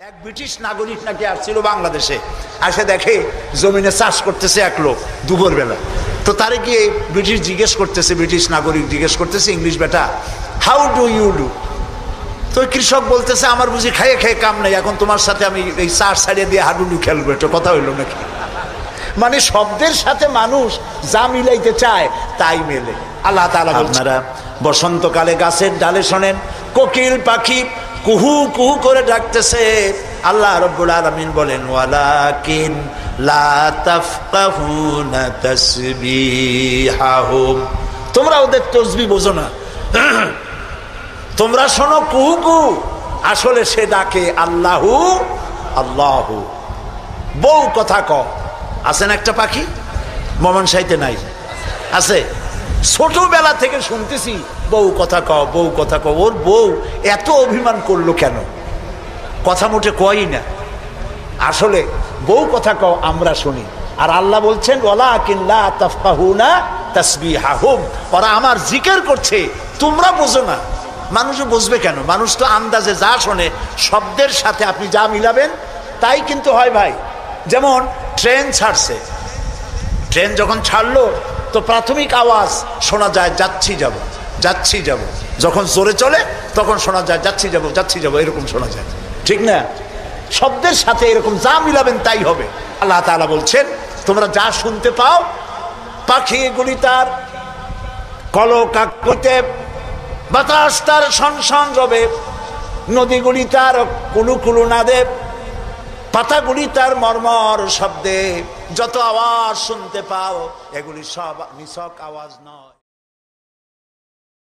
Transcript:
এক ব্রিটিশ নাগরিক নাকি আসছিল বাংলাদেশে, আসে দেখে জমিনে চাষ করতেছে এক লোক দুপুরবেলা। তো তারে গিয়ে ব্রিটিশ নাগরিক জিজ্ঞেস করতেছে ইংলিশ, বেটা হাউ ডু ইউ ডু? তো কৃষক বলতেছে আমার বুঝি খাইয়ে খেয়ে কাম নাই, এখন তোমার সাথে আমি এই চাষ ছাড়িয়ে দিয়ে হাডুডু খেলবো, এটা কথা হইলো নাকি? মানে শব্দের সাথে মানুষ যা মিলাইতে চায় তাই মেলে। আল্লাহ তাআলা আপনারা বসন্তকালে গাছের ডালে শোনেন কোকিল পাখি কুহু কুহু করে ডাকতেছে। আল্লাহ রাব্বুল আলামিন বলেন ওয়ালাকিন লা তাফকাহুনা তাসবিহাহুম, তোমরা ওদের তাসবিহ বোঝো না, তোমরা শোনো কুহু কুহু, আসলে সে ডাকে আল্লাহু আল্লাহু। বউ কথা ক আছেন একটা পাখি মমনসাইতে নাই আছে, ছোটবেলা থেকে শুনতেছি বউ কথা কও বউ কথা কও। ওর বউ এত অভিমান করলো কেন? কথা মোটে কয়ই না। আসলে বউ কথা কও আমরা শুনি, আর আল্লাহ বলছেন ওয়ালাকিন লা তাফকাহুনা তাসবিহাহুম, ওরা আমার জিকির করছে তোমরা বোঝো না। মানুষও বুঝবে কেন? মানুষ তো আন্দাজে যা শোনে শব্দের সাথে আপনি যা মিলাবেন তাই কিন্তু হয় ভাই। যেমন ট্রেন ছাড়ছে, ট্রেন যখন ছাড়লো তো প্রাথমিক আওয়াজ শোনা যায় যাচ্ছি যাব যাচ্ছি যাব, যখন জোরে চলে তখন শোনা যায় যাচ্ছি যাব এরকম শোনা যায়, ঠিক না? শব্দের সাথে এরকম যা মিলাবেন তাই হবে। আল্লাহ তাআলা বলছেন তোমরা যা শুনতে পাও, পাখিগুলি তার কলকাকলিতে, বাতাস তার শনশন রবে, নদীগুলি তার কুলু কুলু নাদে, পাতাগুলি তার মর্মর শব্দে, যত আওয়াজ শুনতে পাও এগুলি সব নিছক আওয়াজ নয়।